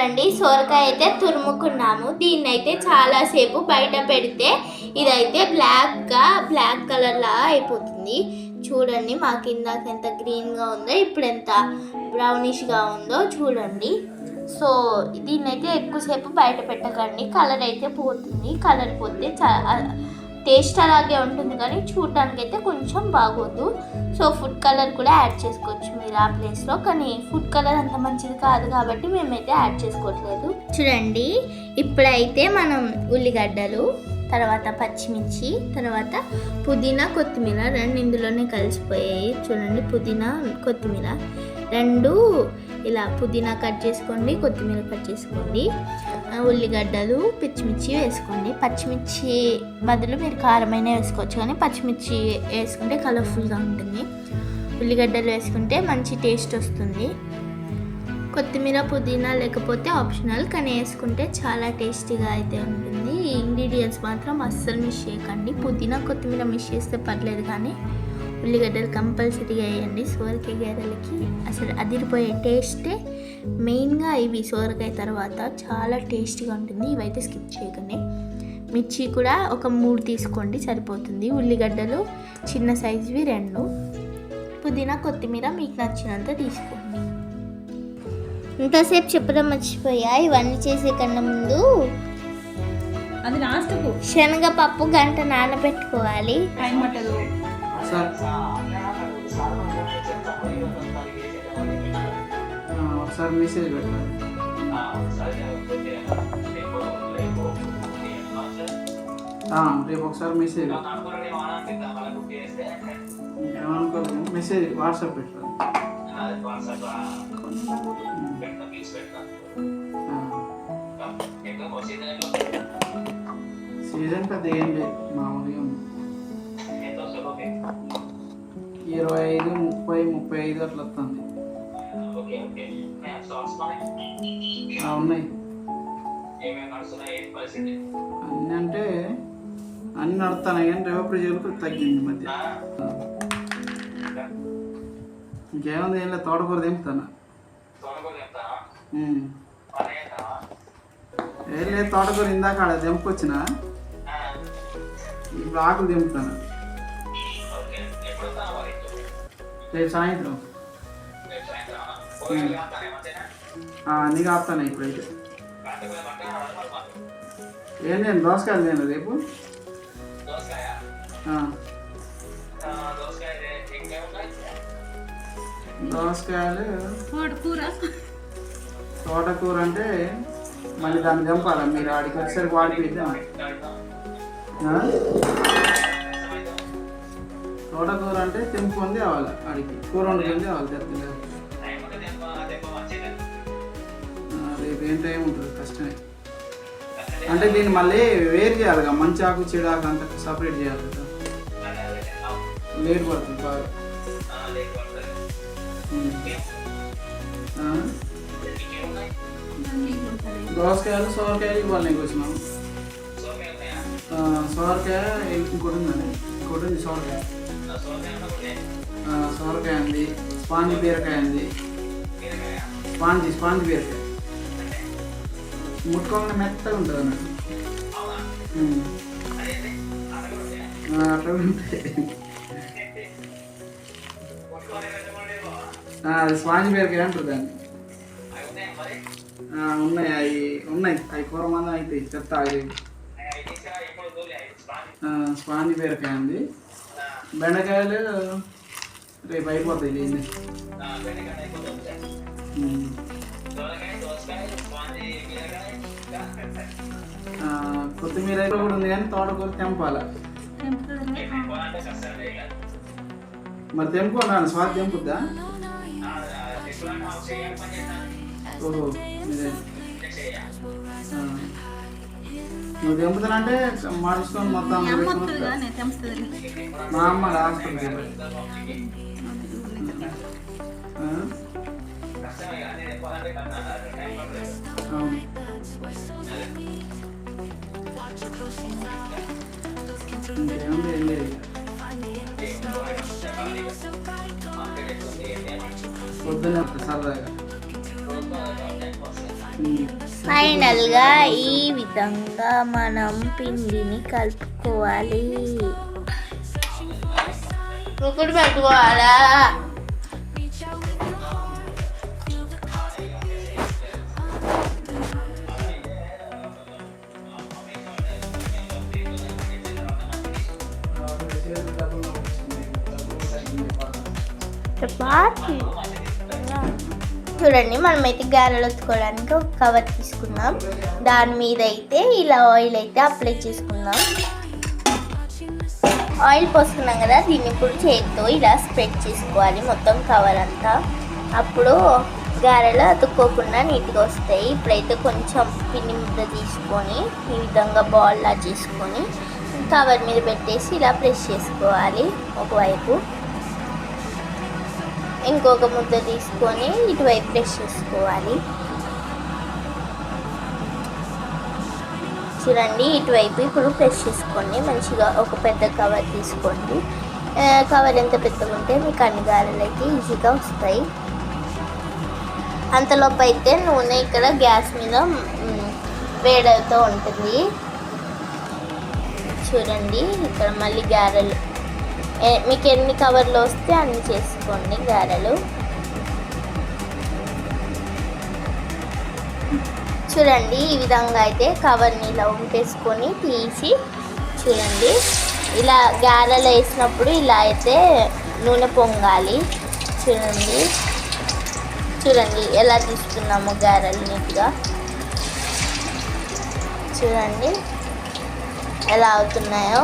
చూడండి సోరకాయ అయితే తురుముకున్నాము. దీన్ని అయితే చాలాసేపు బయట పెడితే ఇదైతే బ్లాక్ కలర్లా అయిపోతుంది. చూడండి మాకు ఇందాక ఎంత గ్రీన్గా ఉందో ఇప్పుడు ఎంత బ్రౌనిష్గా ఉందో చూడండి. సో దీన్నైతే ఎక్కువసేపు బయట పెట్టకండి, కలర్ అయితే పోతుంది. కలర్ పోతే టేస్ట్ అలాగే ఉంటుంది కానీ చూడటానికి అయితే కొంచెం బాగోదు. సో ఫుడ్ కలర్ కూడా యాడ్ చేసుకోవచ్చు మీరు ఆ ప్లేస్లో, కానీ ఫుడ్ కలర్ అంత మంచిది కాదు కాబట్టి మేమైతే యాడ్ చేసుకోవట్లేదు. చూడండి ఇప్పుడైతే మనం ఉల్లిగడ్డలు, తర్వాత పచ్చిమిర్చి, తర్వాత పుదీనా, కొత్తిమీర రెండు ఇందులోనే కలిసిపోయాయి. చూడండి పుదీనా, కొత్తిమీర రెండు ఇలా పుదీనా కట్ చేసుకోండి, కొత్తిమీర కట్ చేసుకోండి, ఉల్లిగడ్డలు, పచ్చిమిర్చి వేసుకోండి. పచ్చిమిర్చి బదులు మీరు కారమైన వేసుకోవచ్చు, కానీ పచ్చిమిర్చి వేసుకుంటే కలర్ఫుల్గా ఉంటుంది. ఉల్లిగడ్డలు వేసుకుంటే మంచి టేస్ట్ వస్తుంది. కొత్తిమీర, పుదీనా లేకపోతే ఆప్షనల్, కానీ వేసుకుంటే చాలా టేస్టీగా అయితే ఉంటుంది. ఈ ఇంగ్రీడియంట్స్ మాత్రం అస్సలు మిస్ చేయకండి. పుదీనా, కొత్తిమీర మిస్ చేస్తే పర్లేదు, కానీ ఉల్లిగడ్డలు కంపల్సరీగా వేయండి. సోరకాయ గారెలకి అసలు అదిరిపోయే టేస్టే మెయిన్గా ఇవి. సోరకాయ తర్వాత చాలా టేస్టీగా ఉంటుంది. ఇవైతే స్కిప్ చేయకండి. మిర్చి కూడా ఒక 3 తీసుకోండి సరిపోతుంది. ఉల్లిగడ్డలు చిన్న సైజువి 2, పుదీనా, కొత్తిమీర మీకు నచ్చినంత తీసుకోండి. ఇంతసేపు చెప్పడం మర్చిపోయా, ఇవన్నీ చేసే కన్నా ముందు అది లాస్ట్కు శనగపప్పు గంట నానబెట్టుకోవాలి. టైం పట్టదు. ఒకసారి మెసేజ్ పెట్టాలి. రేపు ఒకసారి మెసేజ్ ఏమనుకోదు, మెసేజ్ వాట్సాప్ పెట్టాలి. సీజన్ పెద్ద ఏం లేదు, మామూలుగా 25, 30, 35 అట్లా వస్తుంది. ఉన్నాయి అన్నీ అంటే అన్నీ నడుస్తున్నాయి, కానీ రేపు తగ్గింది మధ్య. ఇంకేముంది ఏం లేదు, తోటకూర దింపుతాను. ఏం లేదు, తోటకూర ఇందాక ఆడ దింపొచ్చిన, ఇప్పుడు ఆకులు దింపుతాను. రేపు సాయంత్రం అన్నీ కాపుతాను. ఇప్పుడైతే ఏం నేను దోసకాయలు నేను రేపు దోసకాయలు తోటకూర అంటే మళ్ళీ దాన్ని చంపాలా మీరు ఆడికి వచ్చేసరికి వాడిపోయిద్దాం. తోటకూర అంటే తెంపుకొని తేవాలి, ఆడికి కూర వండుకొని తేవాలి. తెత్తలేదు రేపు ఏం టైం ఉంటుంది, కష్టమే. అంటే దీన్ని మళ్ళీ వేరు చేయాలి కదా, మంచి ఆకు చెడు ఆకు అంత సపరేట్ చేయాలి కదా, లేట్ పడుతుంది బాగా. దోసకాయలు, సోరకాయలు ఇవ్వాలి నీకు వచ్చినాము. సోరకాయ ఇంకోటి ఉందండి, ఇంకోటి ఉంది సోరకాయ. సోరకాయ ఉంది, స్పాంజి బీరకాయ ఉంది. స్పాంజి బీరకాయ ముట్టుకోకుండా మెత్తగా ఉంటుంది అన్నట్టు, అట్లా ఉంటాయి. అది స్పాంజి బీరకాయ అంటారు దాన్ని. ఉన్నాయి, అవి కూర మందం అయితే చెత్త. స్పాంజి బీరకాయ ఉంది. బెండకాయలు రేపు అయిపోతాయి. లేని కొత్తిమీర కూడా ఉంది, కానీ తోటకూర తెంపాల. మరి తెంపుకున్నాను, స్వాతి తెంపుద్దా? ఓహో, నువ్వు తెంపుతానంటే మార్చుకొని మొత్తం మా అమ్మ హాస్పిటల్. ఇంకేముంది, ఏం లేదు. పొద్దున్న సరదాగా ఫైనల్గా ఈ విధంగా మనం పిండిని కలుపుకోవాలి. ఇప్పుడు పెట్టుకోవాలా? చపాతి చూడండి, మనమైతే గారెలు ఒత్తుకోవడానికి ఒక కవర్ తీసుకున్నాం. దాని మీద అయితే ఇలా ఆయిల్ అయితే అప్లై చేసుకుందాం. ఆయిల్ పోసుకున్నాం కదా, దీన్ని ఇప్పుడు చేతితో ఇలా స్ప్రెడ్ చేసుకోవాలి మొత్తం కవర్ అంతా. అప్పుడు గారెలు అతుక్కోకుండా నీట్గా వస్తాయి. ఇప్పుడైతే కొంచెం పిండి ముద్ద తీసుకొని ఈ విధంగా బాల్లా చేసుకొని కవర్ మీద పెట్టేసి ఇలా ప్రెస్ చేసుకోవాలి. ఒకవైపు ఇంకొక ముద్ద తీసుకొని ఇటువైపు ప్రెస్ చేసుకోవాలి. చూడండి, ఇటువైపు ఇప్పుడు ప్రెస్ చేసుకోండి. మంచిగా ఒక పెద్ద కవర్ తీసుకోండి. కవర్ ఎంత పెద్దగా ఉంటే మీకు అన్ని గారెలు అయితే ఈజీగా వస్తాయి. అంతలోపు అయితే నూనె ఇక్కడ గ్యాస్ మీద వేడవుతూ ఉంటుంది. చూడండి, ఇక్కడ మళ్ళీ గారెలు మీకు ఎన్ని కవర్లు వస్తే అన్ని చేసుకోండి గారెలు. చూడండి, ఈ విధంగా అయితే కవర్ని ఇలా ఉంటేసుకొని తీసి చూడండి, ఇలా గారెలు వేసినప్పుడు ఇలా అయితే నూనె పొంగాలి. చూడండి ఎలా తీస్తున్నామో గారెలు నీట్గా. చూడండి ఎలా అవుతున్నాయో.